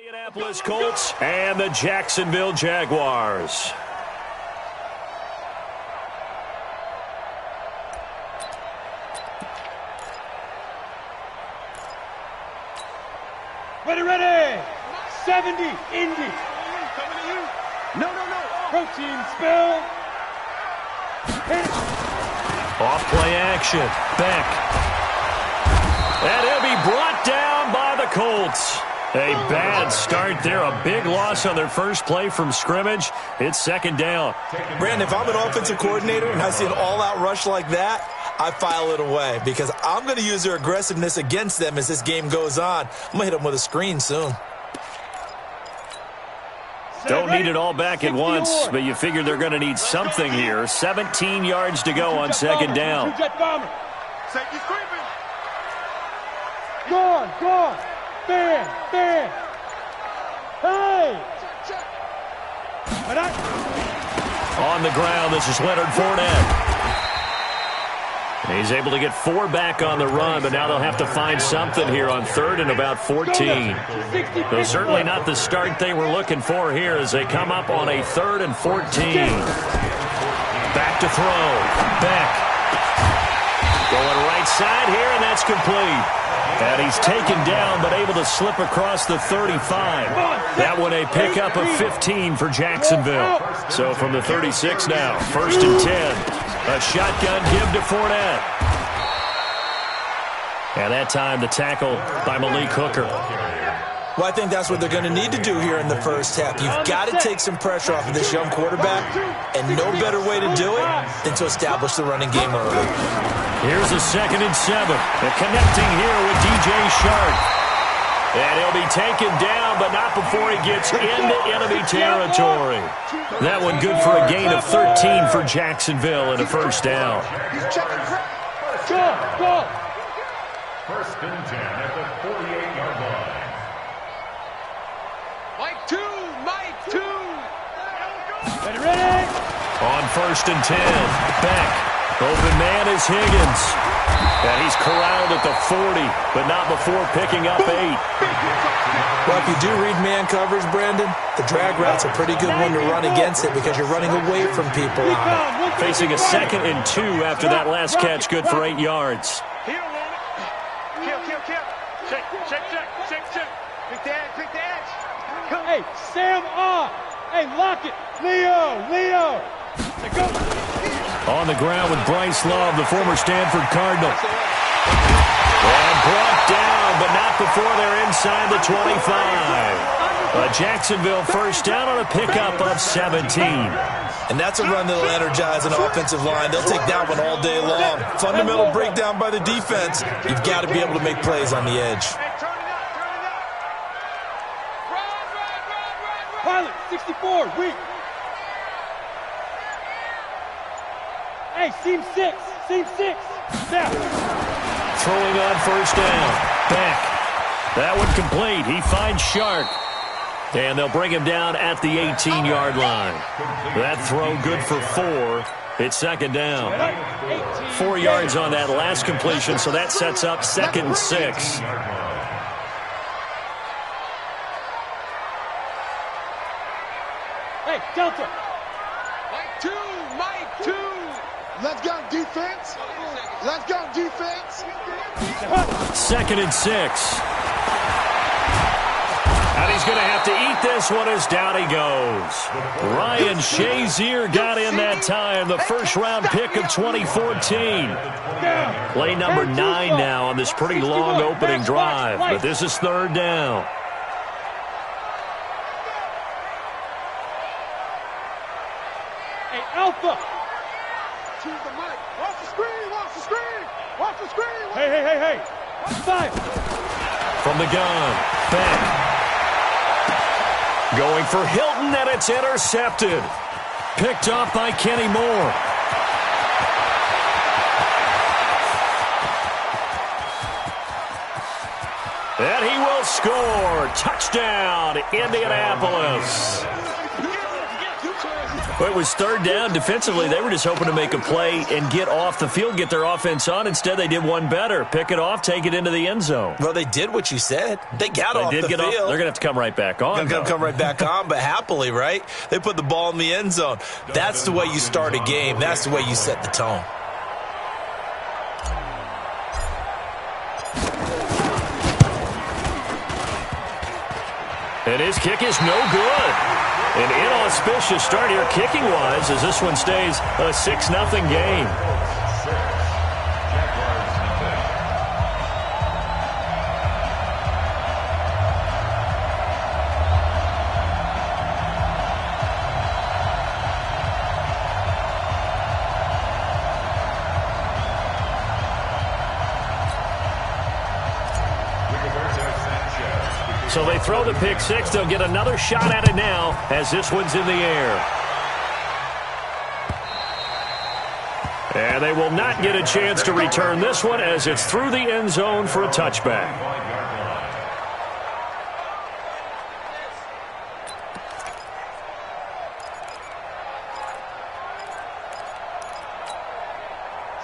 Indianapolis Colts and the Jacksonville Jaguars. Ready. 70, Indy. Coming to you. No. Protein spill. Off play action. Beck. And he'll be brought down by the Colts. A bad start there. A big loss on their first play from scrimmage. It's second down. Brandon, if I'm an offensive coordinator and I see an all-out rush like that, I file it away because I'm going to use their aggressiveness against them as this game goes on. I'm going to hit them with a screen soon. Don't need it all back at once, but you figure they're going to need something here. 17 yards to go on second down. Safety screaming. Gone. Bam. Hey. On the ground, this is Leonard Fournette. He's able to get 4 back on the run, but now they'll have to find something here on third and about 14. Though certainly not the start they were looking for here as they come up on a 3rd and 14. Back to throw. Beck. Going right side here, and that's complete. And he's taken down, but able to slip across the 35. That one a pickup of 15 for Jacksonville. So from the 36 now, 1st and 10. A shotgun give to Fournette. And that time the tackle by Malik Hooker. Well, I think that's what they're going to need to do here in the first half. You've got to take some pressure off of this young quarterback, and no better way to do it than to establish the running game early. Here's a 2nd and 7. They're connecting here with DJ Shark. And he'll be taken down, but not before he gets into enemy territory. That one good for a gain of 13 for Jacksonville and a first down. Go. 1st and 10 at the 48-yard line. Mike 2. Ready. On 1st and 10, Beck. Open man is Higgins. And he's corralled at the 40, but not before picking up 8. Well, if you do read man coverage, Brandon, the drag route's a pretty good one to run against it because you're running away from people on it. Facing a 2nd and 2 after that last catch, good for 8 yards. Kill. Check. Pick the edge. Hey, Sam off. Hey, lock it. Leo. Go. On the ground with Bryce Love, the former Stanford Cardinal. And brought down, but not before they're inside the 25. A Jacksonville first down on a pickup of 17. And that's a run that'll energize an offensive line. They'll take that one all day long. Fundamental breakdown by the defense. You've got to be able to make plays on the edge. Pilot, 64, weak. Hey, seam 6. Now. Throwing on first down. Beck. That one complete. He finds Shark. And they'll bring him down at the 18-yard line. That throw good for 4. It's second down. 4 yards on that last completion, so that sets up 2nd and 6. Hey, Delta. Mike 2. Let's go defense. 2nd and 6. And he's going to have to eat this one as down he goes. Ryan Shazier got in that time, the first-round pick of 2014. Play number 9 now on this pretty long opening drive, but this is 3rd down. Hey, Alpha. Choose the mic. Watch the screen. Hey. 5. From the gun, Beck. Going for Hilton, and it's intercepted. Picked off by Kenny Moore. And he will score. Touchdown, Indianapolis. Well, it was third down. Defensively, they were just hoping to make a play and get off the field, get their offense on. Instead, they did one better. Pick it off, take it into the end zone. Well, they did what you said. They got off the field. They're going to have to come right back on. They're going to come right back on, but happily, right? They put the ball in the end zone. That's the way you start a game. That's the way you set the tone. And his kick is no good. An inauspicious start here kicking-wise as this one stays a 6-0 game. So they throw the pick six. They'll get another shot at it now as this one's in the air. And they will not get a chance to return this one as it's through the end zone for a touchback.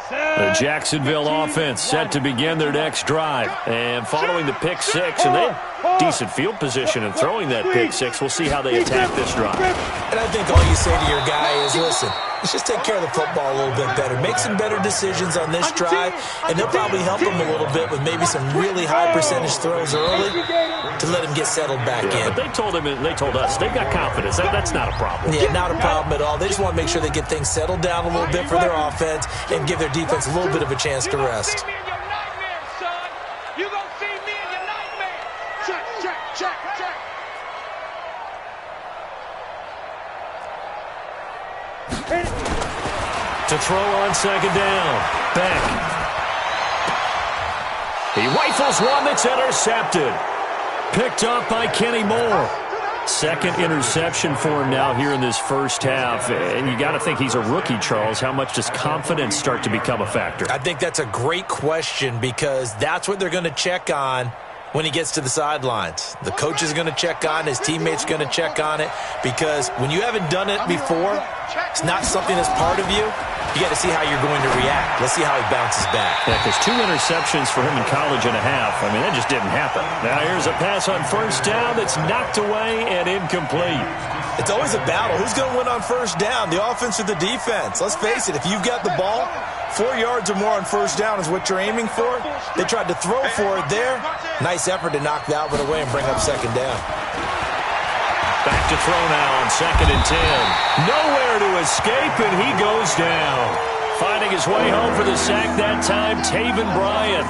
The Jacksonville offense set to begin their next drive. And following the pick six, and they had decent field position in throwing that pick six. We'll see how they attack this drive. And I think all you say to your guy is, listen, let's just take care of the football a little bit better. Make some better decisions on this drive, and they'll probably help him a little bit with maybe some really high percentage throws early to let him get settled back in. But they told him, and they told us, they've got confidence. That's not a problem. Yeah, not a problem at all. They just want to make sure they get things settled down a little bit for their offense and give their defense a little bit of a chance to rest. To throw on second down. Beck. He rifles one that's intercepted. Picked up by Kenny Moore. Second interception for him now here in this first half. And you got to think he's a rookie, Charles. How much does confidence start to become a factor? I think that's a great question because that's what they're going to check on when he gets to the sidelines. The coach is going to check on it. His teammates are going to check on it because when you haven't done it before, it's not something that's part of you. You got to see how you're going to react. Let's see how he bounces back. Yeah, because 2 interceptions for him in college and a half. I mean, that just didn't happen. Now here's a pass on first down that's knocked away and incomplete. It's always a battle. Who's going to win on first down, the offense or the defense? Let's face it, if you've got the ball, 4 yards or more on first down is what you're aiming for. They tried to throw for it there. Nice effort to knock that one away and bring up second down. Back to throw now on 2nd and 10. Nowhere to escape, and he goes down. Finding his way home for the sack that time, Taven Bryan.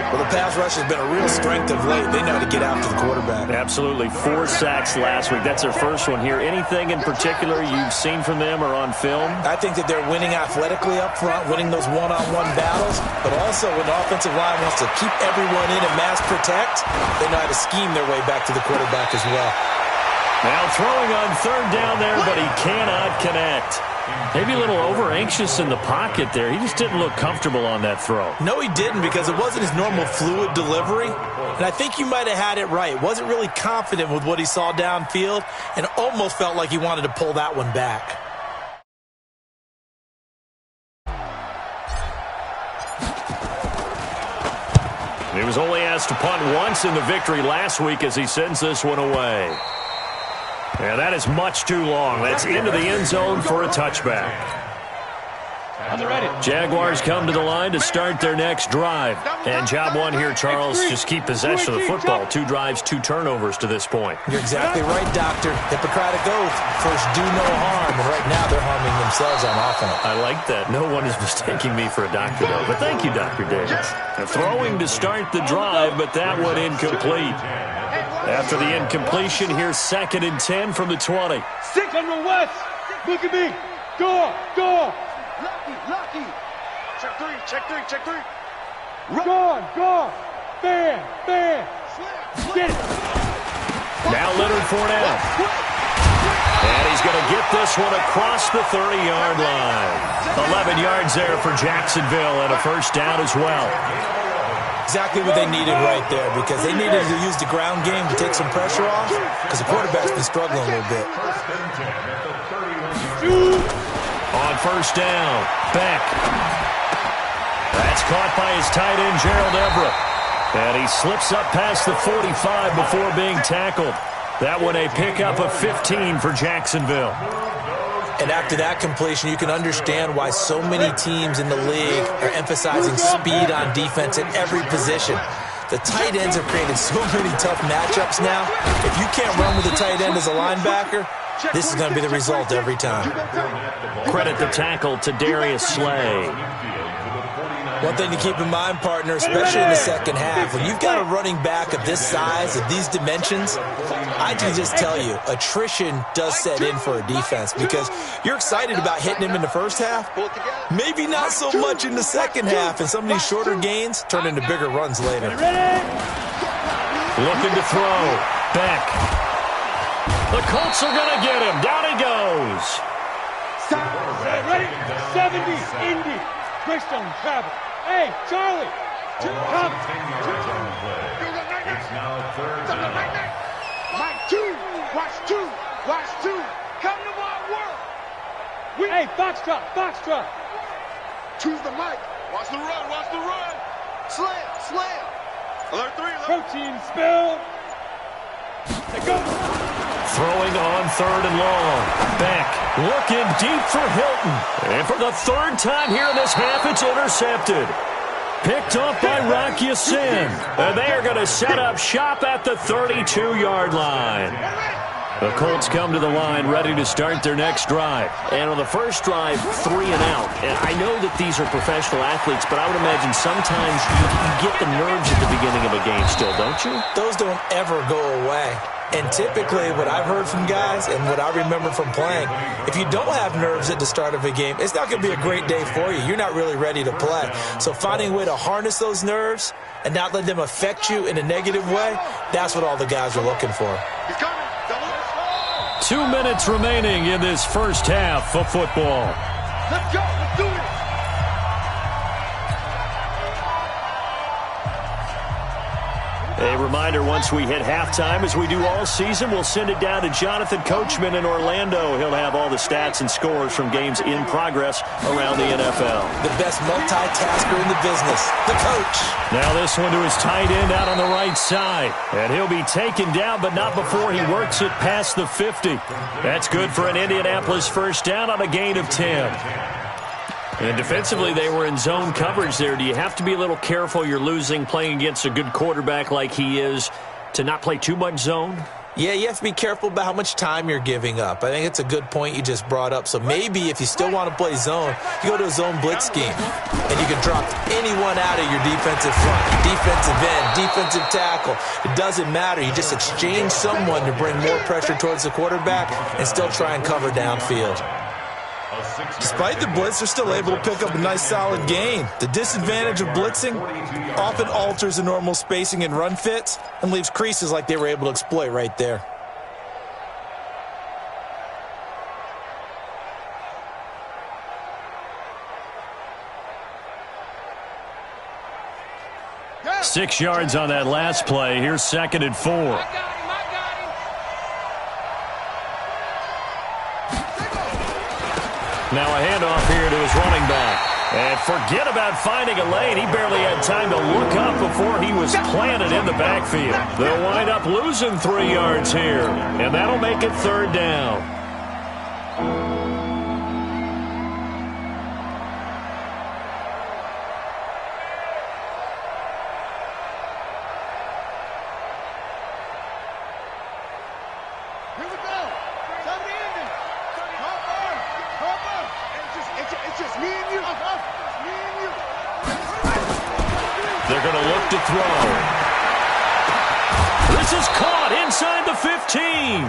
Well, the pass rush has been a real strength of late. They know how to get after the quarterback. Absolutely. 4 sacks last week. That's their first one here. Anything in particular you've seen from them or on film? I think that they're winning athletically up front, winning those one-on-one battles, but also when the offensive line wants to keep everyone in and mass protect, they know how to scheme their way back to the quarterback as well. Now throwing on 3rd down there, but he cannot connect. Maybe a little over-anxious in the pocket there. He just didn't look comfortable on that throw. No, he didn't because it wasn't his normal fluid delivery. And I think you might have had it right. Wasn't really confident with what he saw downfield and almost felt like he wanted to pull that one back. He was only asked to punt once in the victory last week as he sends this one away. Yeah, that is much too long. That's into the end zone for a touchback. Jaguars come to the line to start their next drive. And job one here, Charles, just keep possession of the football. 2 drives, 2 turnovers to this point. You're exactly right, Doctor. Hippocratic oath. First, do no harm. And right now, they're harming themselves on offense. I like that. No one is mistaking me for a doctor, though. But thank you, Dr. Davis. Throwing to start the drive, but that one incomplete. After the incompletion, here's 2nd and 10 from the 20. General West, look at me. Go, go. Lucky. Check 3, check 3, check 3. Go. Fan. Get it. Now Leonard Fournette. And he's going to get this one across the 30-yard line. 11 yards there for Jacksonville and a first down as well. exactly what they needed right there, because they needed to use the ground game to take some pressure off, because the quarterback's been struggling a little bit. On first down, Beck. That's caught by his tight end, Gerald Everett. And he slips up past the 45 before being tackled. That one a pickup of 15 for Jacksonville. And after that completion, you can understand why so many teams in the league are emphasizing speed on defense at every position. The tight ends have created so many tough matchups now. If you can't run with a tight end as a linebacker, this is going to be the result every time. Credit the tackle to Darius Slay. One thing to keep in mind, partner, especially in the second half, when you've got a running back of this size, of these dimensions, I can just tell you, attrition does set in for a defense, because you're excited about hitting him in the first half, maybe not so much in the second half, and some of these shorter gains turn into bigger runs later. Looking to throw. Beck. The Colts are going to get him. Down he goes. Ready? 70, Indy. Christian travel. Hey, Charlie. Come. It's now third down. Mike, two. Watch two. Watch two. Come to my work. Hey, Foxtrot. Foxtrot. Choose the mic. Watch the run. Watch the run. Slam. Slam. Alert three. Protein spill. They go. Throwing on third and long. Beck looking deep for Hilton. And for the third time here in this half, it's intercepted. Picked off by Rock Ya-Sin. And they are going to set up shop at the 32-yard line. The Colts come to the line ready to start their next drive. And on the first drive, 3 and out. And I know that these are professional athletes, but I would imagine sometimes you get the nerves at the beginning of a game still, don't you? Those don't ever go away. And typically what I've heard from guys and what I remember from playing, if you don't have nerves at the start of a game, it's not going to be a great day for you. You're not really ready to play. So finding a way to harness those nerves and not let them affect you in a negative way, that's what all the guys are looking for. 2 minutes remaining in this first half of football. Let's go. Let's do it. A reminder, once we hit halftime, as we do all season, we'll send it down to Jonathan Coachman in Orlando. He'll have all the stats and scores from games in progress around the NFL. The best multitasker in the business, the coach. Now this one to his tight end out on the right side. And he'll be taken down, but not before he works it past the 50. That's good for an Indianapolis first down on a gain of 10. And defensively, they were in zone coverage there. Do you have to be a little careful you're losing playing against a good quarterback like he is to not play too much zone? Yeah, you have to be careful about how much time you're giving up. I think it's a good point you just brought up. So maybe if you still want to play zone, you go to a zone blitz scheme. And you can drop anyone out of your defensive front, defensive end, defensive tackle. It doesn't matter. You just exchange someone to bring more pressure towards the quarterback and still try and cover downfield. Despite the blitz, they're still able to pick up a nice solid gain. The disadvantage of blitzing often alters the normal spacing and run fits and leaves creases like they were able to exploit right there. Yeah. 6 yards on that last play. Here's 2nd and 4. Now a handoff here to his running back. And forget about finding a lane. He barely had time to look up before he was planted in the backfield. They'll wind up losing 3 yards here. And that'll make it 3rd down. Here we go. Somebody in there. Cover. It's just me and you. Me and you. They're going to look to throw. This is caught inside the 15.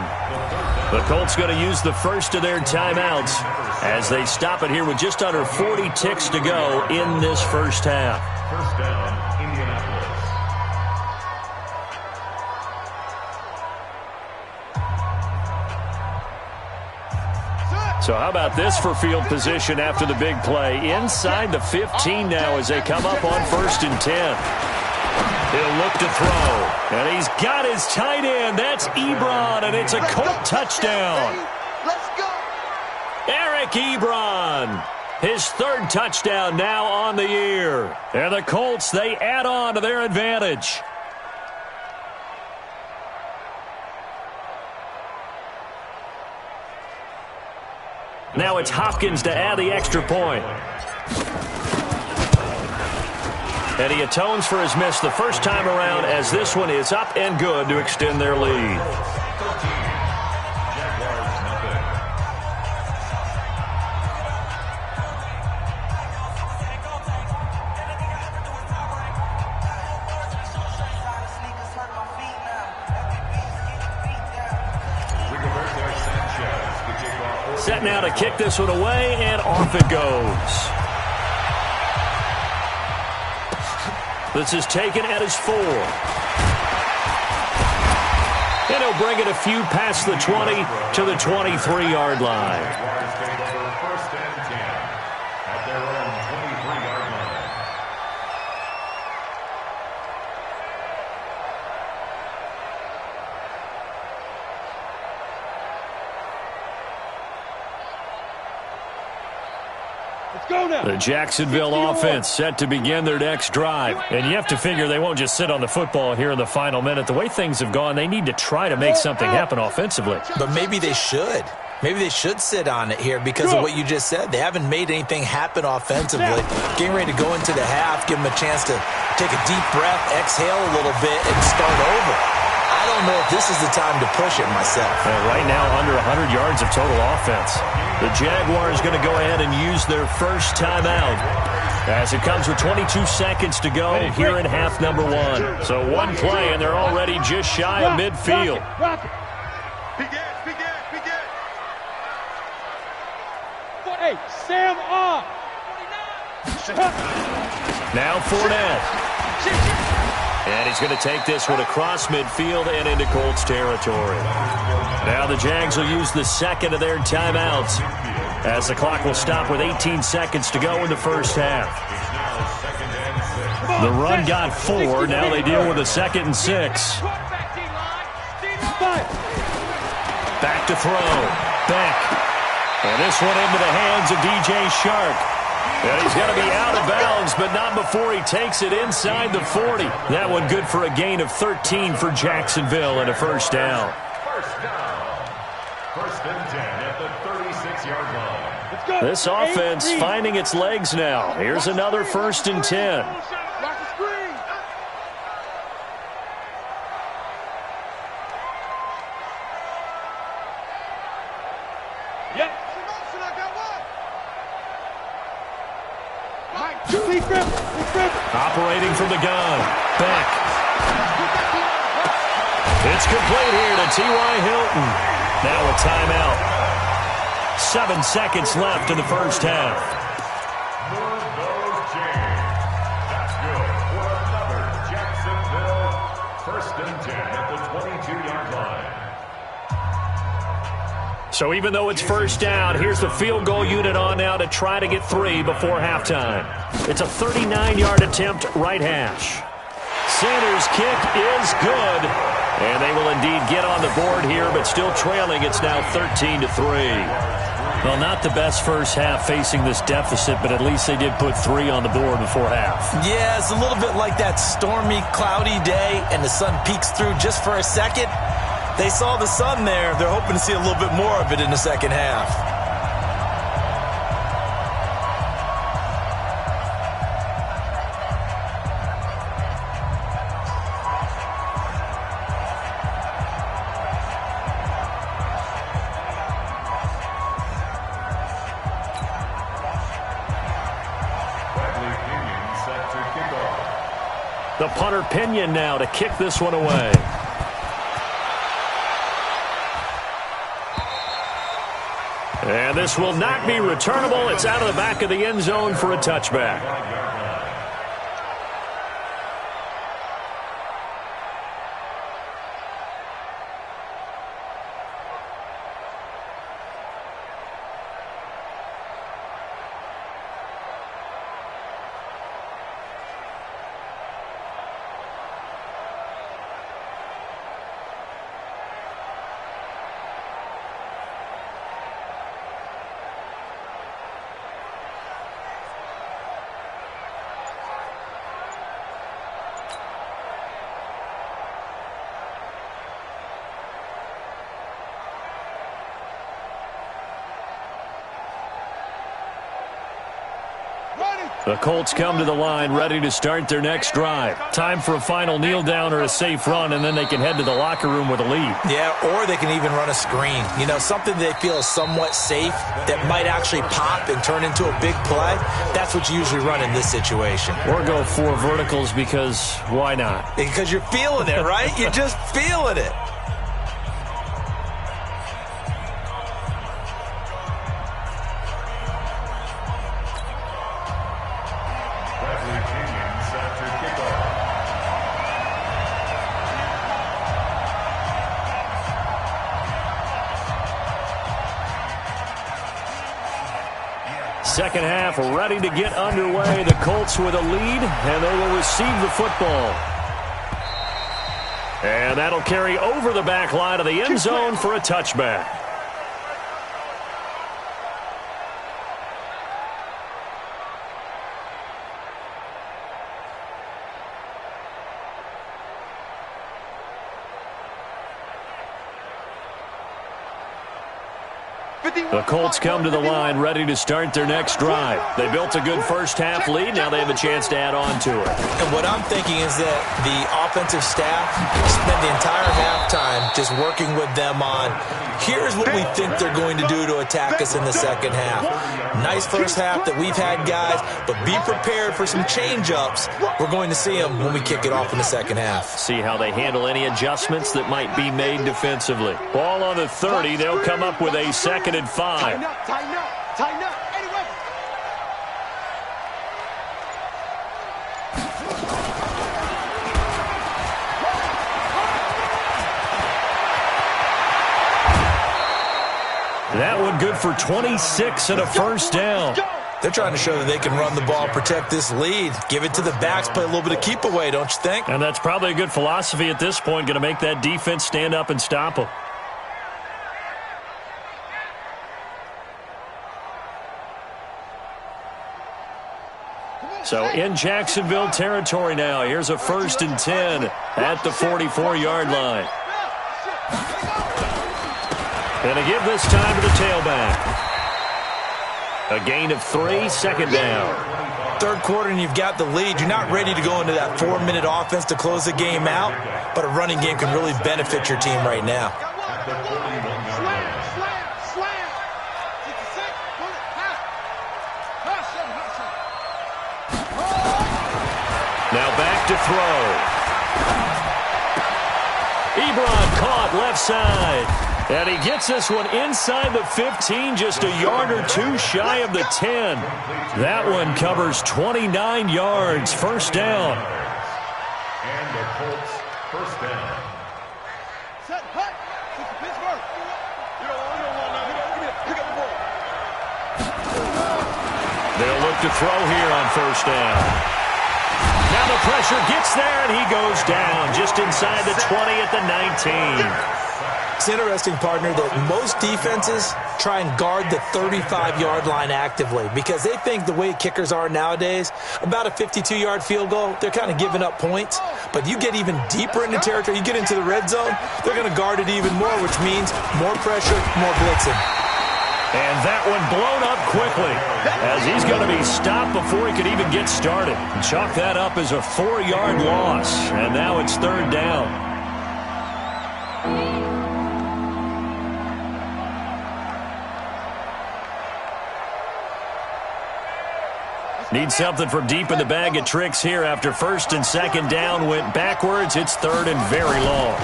The Colts going to use the first of their timeouts as they stop it here with just under 40 ticks to go in this first half. First down, Indianapolis. So how about this for field position after the big play? Inside the 15 now as they come up on 1st and 10. He'll look to throw. And he's got his tight end. That's Ebron, and it's a Colt touchdown. Let's go. Eric Ebron. His third touchdown now on the year. And the Colts, they add on to their advantage. Now it's Hopkins to add the extra point. And he atones for his miss the first time around as this one is up and good to extend their lead. Set now to kick this one away, and off it goes. This is taken at his 4. And he'll bring it a few past the 20 to the 23-yard line. First and 10 at their own 23-yard line. Let's go now. The Jacksonville offense set to begin their next drive. And you have to figure they won't just sit on the football here in the final minute. The way things have gone, they need to try to make something happen offensively. But maybe they should. Maybe they should sit on it here because of what you just said. They haven't made anything happen offensively. Getting ready to go into the half, give them a chance to take a deep breath, exhale a little bit, and start over. I don't know if this is the time to push it myself. Right now, under 100 yards of total offense. The Jaguars going to go ahead and use their first timeout as it comes with 22 seconds to go here in half number 1. So one play, and they're already just shy of midfield. Rock it. Begin. Hey, Sam on. Now Fournette. And he's going to take this one across midfield and into Colts territory. Now the Jags will use the second of their timeouts as the clock will stop with 18 seconds to go in the first half. The run got 4. Now they deal with a 2nd and 6. Back to throw. Beck. And this one into the hands of DJ Shark. And he's going to be out of bounds, but not before he takes it inside the 40. That one good for a gain of 13 for Jacksonville and a first down. First and 10 at the 36-yard line. This offense finding its legs now. Here's another 1st and 10. Watch the screen. Yep. I got one. Operating from the gun. Beck. It's complete here to T.Y. Hilton. Now a timeout. 7 seconds left in the first half. Move those chains. That's good for another Jacksonville 1st and 10 at the 22-yard line. So even though it's first down, here's the field goal unit on now to try to get 3 before halftime. It's a 39-yard attempt, right hash. Sanders' kick is good. And they will indeed get on the board here, but still trailing. It's now 13-3. Well, not the best first half facing this deficit, but at least they did put 3 on the board before half. Yeah, it's a little bit like that stormy, cloudy day, and the sun peeks through just for a second. They saw the sun there. They're hoping to see a little bit more of it in the second half. The punter Pinion now to kick this one away. And this will not be returnable. It's out of the back of the end zone for a touchback. The Colts come to the line ready to start their next drive. Time for a final kneel down or a safe run, and then they can head to the locker room with a lead. Yeah, or they can even run a screen. You know, something they feel is somewhat safe that might actually pop and turn into a big play. That's what you usually run in this situation. Or go 4 verticals because why not? Because you're feeling it, right? You're just feeling it. Second half ready to get underway. The Colts with a lead, and they will receive the football. And that'll carry over the back line of the end zone for a touchback. The Colts come to the line ready to start their next drive. They built a good first half lead. Now they have a chance to add on to it. And what I'm thinking is that the offensive staff spent the entire halftime just working with them on, here's what we think they're going to do to attack us in the second half. Nice first half that we've had, guys, but be prepared for some change-ups. We're going to see them when we kick it off in the second half. See how they handle any adjustments that might be made defensively. Ball on the 30. They'll come up with a 2nd and 5. Tighten up, tighten up, tighten up. Anyway. That one good for 26 and a first down. They're trying to show that they can run the ball, protect this lead. Give it to the backs, play a little bit of keep away, don't you think? And that's probably a good philosophy at this point, going to make that defense stand up and stop them. So in Jacksonville territory now. Here's a 1st and 10 at the 44-yard line. And a give this time to the tailback. A gain of 3, 2nd down. Third quarter and you've got the lead. You're not ready to go into that 4-minute offense to close the game out, but a running game can really benefit your team right now. Now back to throw. Ebron caught left side. And he gets this one inside the 15, just a yard or 2 shy of the 10. That one covers 29 yards. First down. And the Colts first down. Set, hut. It's the Pittsburgh. You don't want now. Pick up the ball. They'll look to throw here on first down. Now the pressure gets there, and he goes down just inside the 20 at the 19. It's interesting, partner, that most defenses try and guard the 35-yard line actively because they think the way kickers are nowadays, about a 52-yard field goal, they're kind of giving up points. But you get even deeper into territory, you get into the red zone, they're going to guard it even more, which means more pressure, more blitzing. And that one blown up quickly as he's going to be stopped before he could even get started. Chalk that up as a 4-yard loss, and now it's 3rd down. Need something from deep in the bag of tricks here after 1st and 2nd down went backwards. It's 3rd and very long.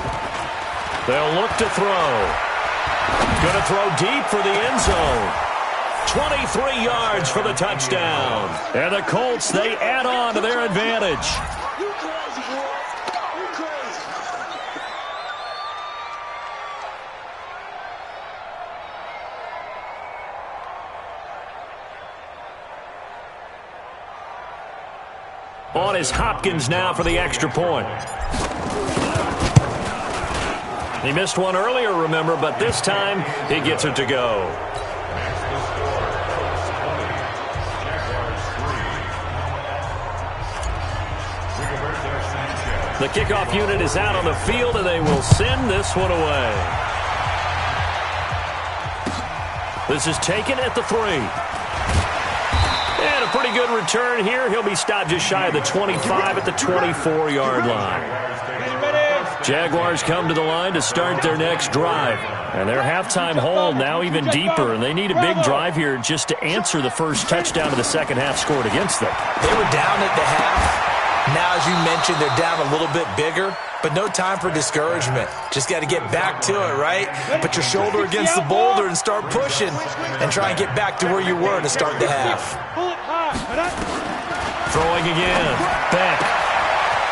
They'll look to throw. Going to throw deep for the end zone. 23 yards for the touchdown. And the Colts, they add on to their advantage. You crazy, boy. You crazy. On is Hopkins now for the extra point. He missed one earlier, remember, but this time he gets it to go. The kickoff unit is out on the field, and they will send this one away. This is taken at the 3. And a pretty good return here. He'll be stopped just shy of the 25 at the 24-yard line. Jaguars come to the line to start their next drive. And their halftime hole now even deeper, and they need a big drive here just to answer the first touchdown of the second half scored against them. They were down at the half. Now, as you mentioned, they're down a little bit bigger, but no time for discouragement. Just got to get back to it, right? Put your shoulder against the boulder and start pushing and try and get back to where you were to start the half. Throwing again. Beck.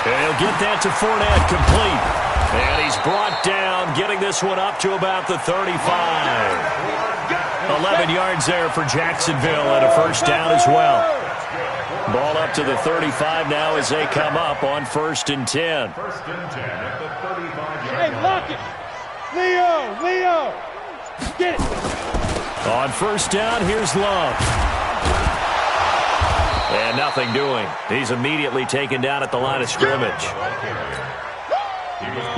And he'll get that to Fournette, complete. And he's brought down, getting this one up to about the 35. 11 yards there for Jacksonville and a first down as well. Ball up to the 35 now as they come up on 1st and 10. First and 10 at the 35-yard Hey, lock it. Leo. Get it. On 1st down, here's Love. And nothing doing. He's immediately taken down at the line of scrimmage.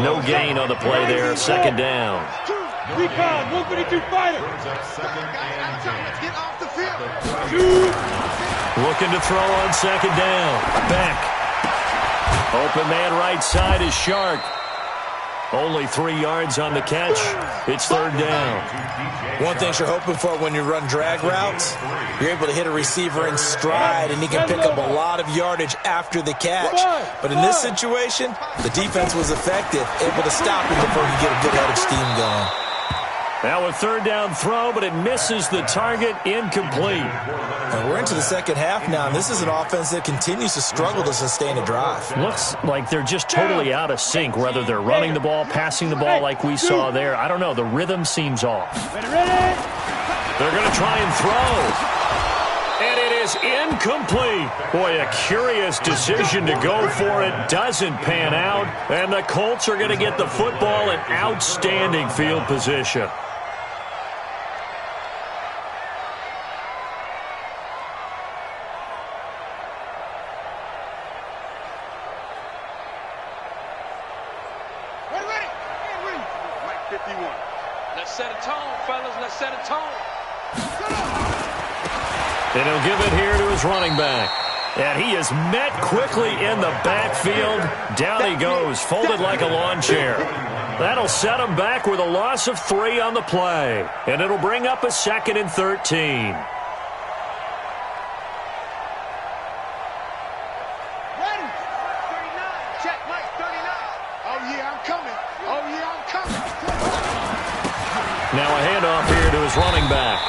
No gain on the play there. 2nd down. Recon, 152 fighter. Get off the field. Looking to throw on 2nd down. Beck. Open man right side is Shark. Only 3 yards on the catch. It's 3rd down. One thing you're hoping for when you run drag routes, you're able to hit a receiver in stride, and he can pick up a lot of yardage after the catch. But in this situation, the defense was effective, able to stop him before he get a good head of steam going. Now a 3rd down throw, but it misses the target, incomplete. And we're into the second half now, and this is an offense that continues to struggle to sustain a drive. Looks like they're just totally out of sync, whether they're running the ball, passing the ball like we saw there. I don't know. The rhythm seems off. Ready. They're going to try and throw. And it is incomplete. Boy, a curious decision to go for it. Doesn't pan out. And the Colts are going to get the football in outstanding field position. Let's set a tone, fellas. Let's set a tone. And he'll give it here to his running back. And he is met quickly in the backfield. Down he goes, folded like a lawn chair. That'll set him back with a loss of 3 on the play. And it'll bring up a 2nd and 13. Now a handoff here to his running back.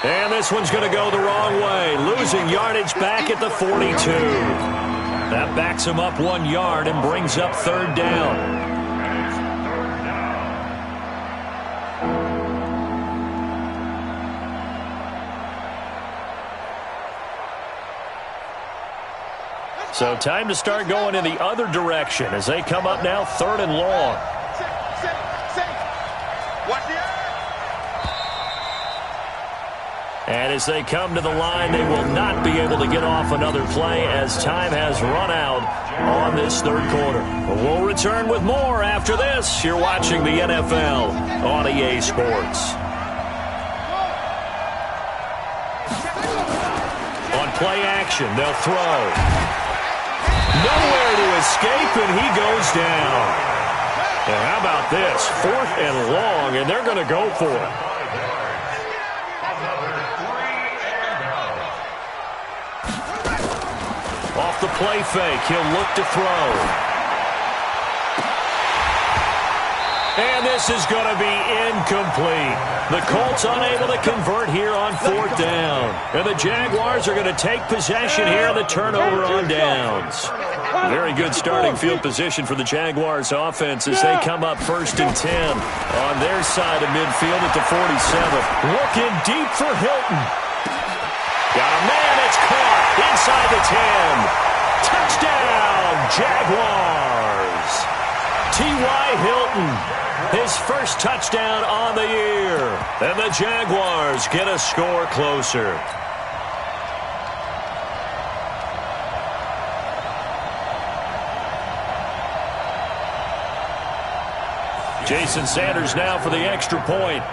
And this one's going to go the wrong way. Losing yardage back at the 42. That backs him up 1 yard and brings up 3rd down. So time to start going in the other direction as they come up now 3rd and long. And as they come to the line, they will not be able to get off another play as time has run out on this 3rd quarter. We'll return with more after this. You're watching the NFL on EA Sports. On play action, they'll throw. Nowhere to escape, and he goes down. And how about this? 4th and long, and they're going to go for it. Off the play fake, he'll look to throw. And this is going to be incomplete. The Colts unable to convert here on 4th down. And the Jaguars are going to take possession here, the turnover on downs. Very good starting field position for the Jaguars offense as they come up 1st and 10 on their side of midfield at the 47. Looking deep for Hilton. Got a man, it's caught inside the 10. Touchdown, Jaguars. T.Y. Hilton, his first touchdown on the year. And the Jaguars get a score closer. Jason Sanders now for the extra point.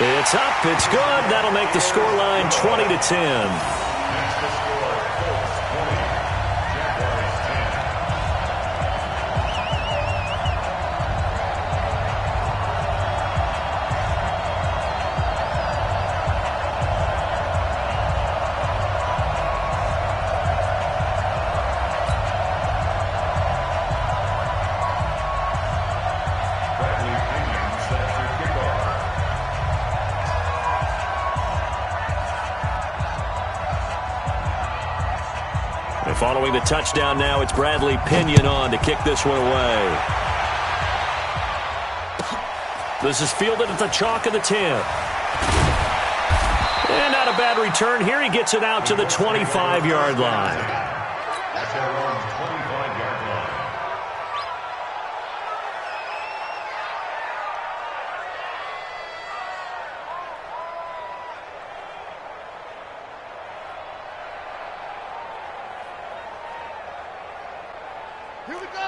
It's up. It's good. That'll make the scoreline 20-10. That's the score. Colts 20, Jaguars 10. Following the touchdown now, it's Bradley Pinion on to kick this one away. This is fielded at the chalk of the 10. And not a bad return here. He gets it out to the 25-yard line. That's their own 25-yard line.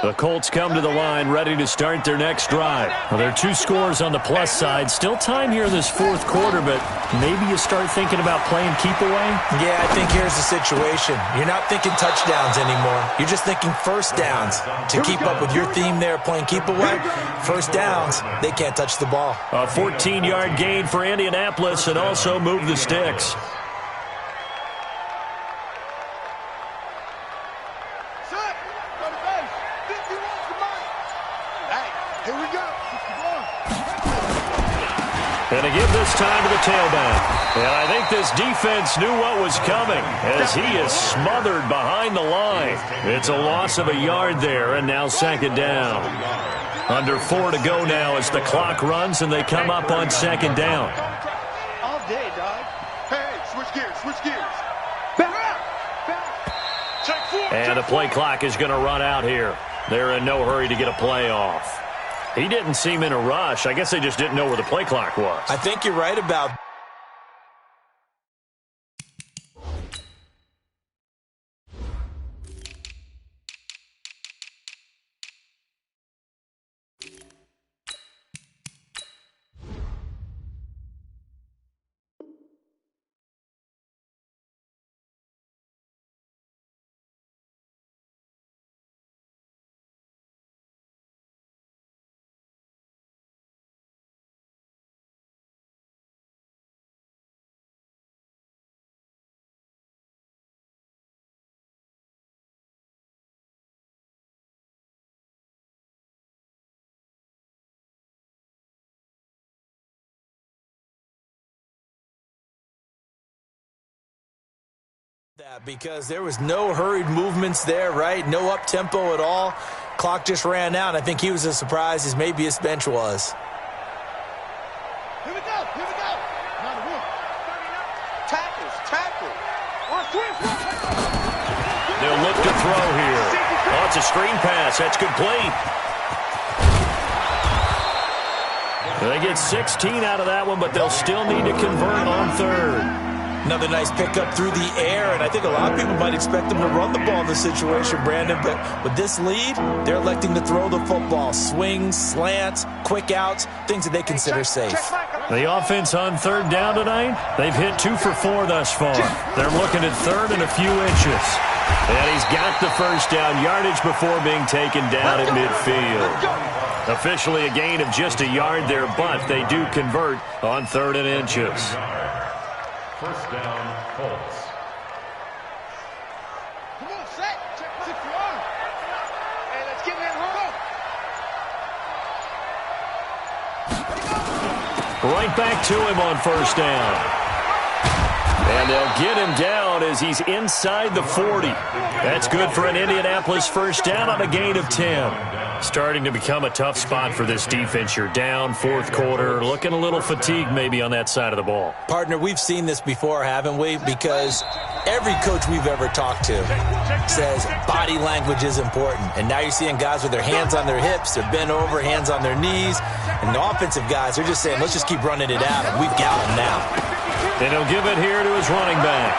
The Colts come to the line ready to start their next drive. Well, there are 2 scores on the plus side. Still time here in this fourth quarter, but maybe you start thinking about playing keep away? Yeah, I think here's the situation. You're not thinking touchdowns anymore. You're just thinking first downs. To keep up with your theme there, playing keep away, first downs, they can't touch the ball. A 14-yard gain for Indianapolis and also move the sticks. And a give this time to the tailback. And I think this defense knew what was coming as he is smothered behind the line. It's a loss of a yard there, and now second down. Under 4 to go now as the clock runs and they come up on second down. All day, dog. Hey, switch gears, switch gears. Back. Check 4. And the play clock is going to run out here. They're in no hurry to get a play off. He didn't seem in a rush. I guess they just didn't know where the play clock was. I think you're right about that because there was no hurried movements there, right? No up-tempo at all. Clock just ran out. I think he was as surprised as maybe his bench was. Here we go. Not a win. Tackle. They'll look to throw here. Oh, it's a screen pass. That's complete. They get 16 out of that one, but they'll still need to convert on third. Another nice pickup through the air, and I think a lot of people might expect them to run the ball in this situation, Brandon, but with this lead, they're electing to throw the football. Swings, slants, quick outs, things that they consider safe. The offense on third down tonight, they've hit 2 for 4 thus far. They're looking at third and a few inches. And he's got the first down yardage before being taken down at midfield. Officially a gain of just a yard there, but they do convert on third and inches. First down, Colts. Come on, set. Check 6 yards. Hey, let's get in home. Right back to him on first down. And they'll get him down as he's inside the 40. That's good for an Indianapolis first down on a gain of 10. Starting to become a tough spot for this defense. You're down fourth quarter, looking a little fatigued maybe on that side of the ball. Partner, we've seen this before, haven't we? Because every coach we've ever talked to says body language is important. And now you're seeing guys with their hands on their hips, they're bent over, hands on their knees. And the offensive guys are just saying, let's just keep running it out, and we've got them now. And he'll give it here to his running back.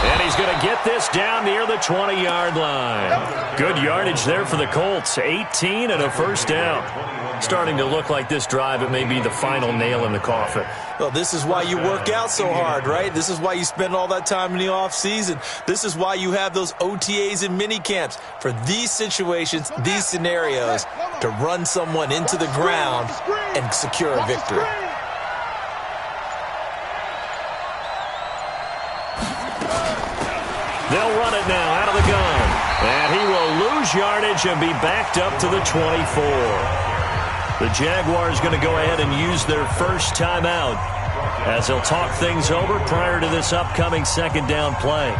And he's going to get this down near the 20-yard line. Good yardage there for the Colts. 18 and a first down. Starting to look like this drive, it may be the final nail in the coffin. Well, this is why you work out so hard, right? This is why you spend all that time in the offseason. This is why you have those OTAs and mini camps for these situations, these scenarios, to run someone into the ground and secure a victory. They'll run it now out of the gun. And he will lose yardage and be backed up to the 24. The Jaguars going to go ahead and use their first timeout as they'll talk things over prior to this upcoming second down play.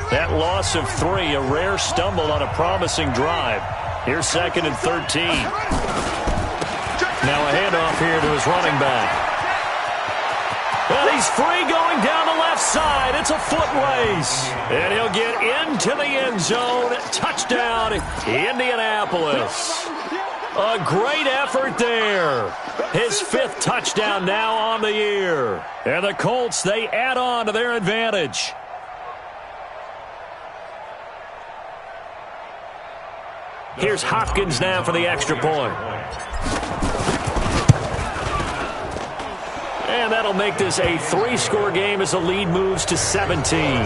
That loss of 3, a rare stumble on a promising drive. Here's 2nd and 13. Now a handoff here to his running back. Well, he's free going down the left side. It's a foot race. And he'll get into the end zone. Touchdown, Indianapolis. A great effort there. His 5th touchdown now on the year. And the Colts, they add on to their advantage. Here's Hopkins now for the extra point. And that'll make this a 3-score game as the lead moves to 17.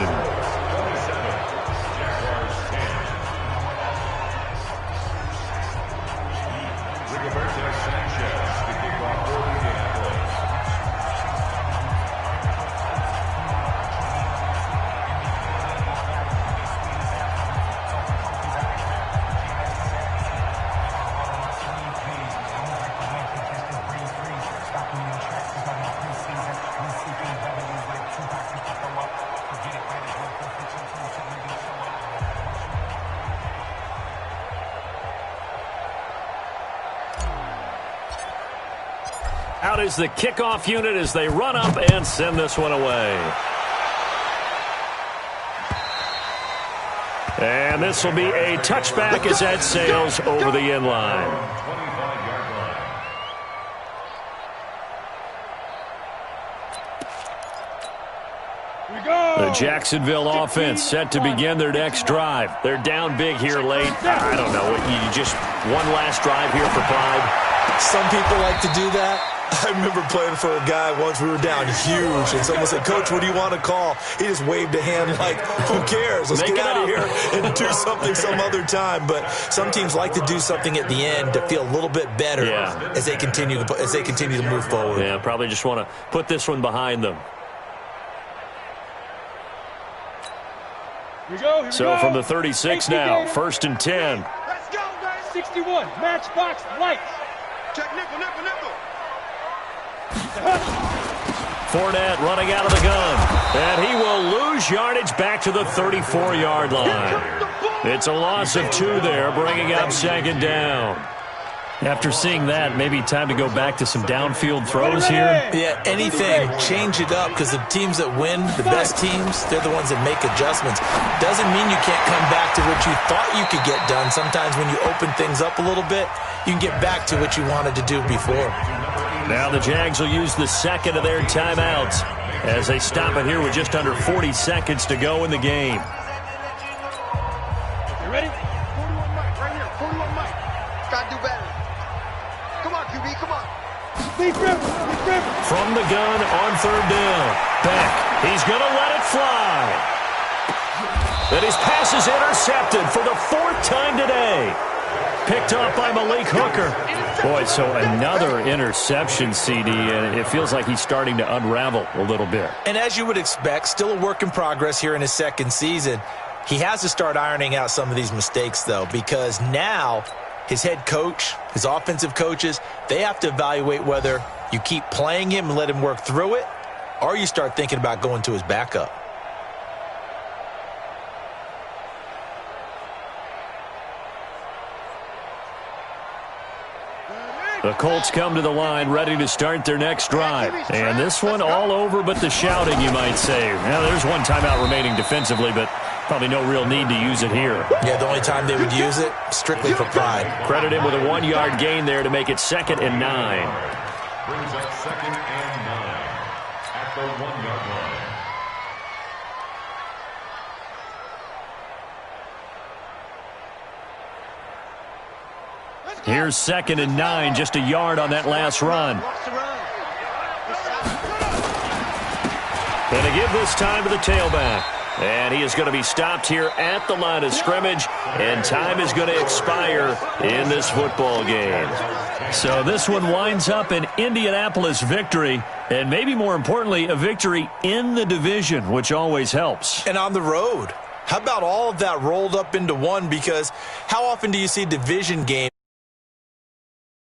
Out is the kickoff unit as they run up and send this one away. And this will be a touchback as that sails over the end line. The Jacksonville offense set to begin their next drive. They're down big here late. I don't know. You just one last drive here for pride. Some people like to do that. I remember playing for a guy once. We were down huge, and someone said, "Coach, what do you want to call?" He just waved a hand like, "Who cares? Let's get out of here and do something some other time." But some teams like to do something at the end to feel a little bit better as they continue to move forward. Yeah, probably just want to put this one behind them. So from the 36 now, 1st and 10. Let's go, guys. 61, matchbox lights. Check nickel, nickel, nickel. Fournette running out of the gun. And he will lose yardage back to the 34-yard line. It's a loss of 2 there, bringing up 2nd down. After seeing that, maybe time to go back to some downfield throws here. Yeah, anything. Change it up, because the teams that win, the best teams, they're the ones that make adjustments. Doesn't mean you can't come back to what you thought you could get done. Sometimes when you open things up a little bit, you can get back to what you wanted to do before. Now the Jags will use the 2nd of their timeouts as they stop it here with just under 40 seconds to go in the game. You ready? 41 Mike, right here. 41 Mike. Gotta do better. Come on, QB, come on. Deep river. From the gun on 3rd down. Back. He's going to let it fly. And his pass is intercepted for the 4th time today. Picked up by Malik Hooker. Boy, so another interception, CD, and it feels like he's starting to unravel a little bit. And as you would expect, still a work in progress here in his 2nd season. He has to start ironing out some of these mistakes, though, because now his head coach, his offensive coaches, they have to evaluate whether you keep playing him and let him work through it, or you start thinking about going to his backup. The Colts come to the line ready to start their next drive. And this one all over but the shouting, you might say. Now, there's one timeout remaining defensively, but Probably no real need to use it here. Yeah, the only time they would use it, strictly for pride. Credit him with a 1-yard gain there to make it 2nd and 9. Brings up 2nd and 9 at the 1-yard line. Here's 2nd and 9, just a yard on that last run. And to give this time to the tailback. And he is going to be stopped here at the line of scrimmage, and time is going to expire in this football game. So this one winds up an Indianapolis victory, and maybe more importantly, a victory in the division, which always helps. And on the road. How about all of that rolled up into one? Because how often do you see division games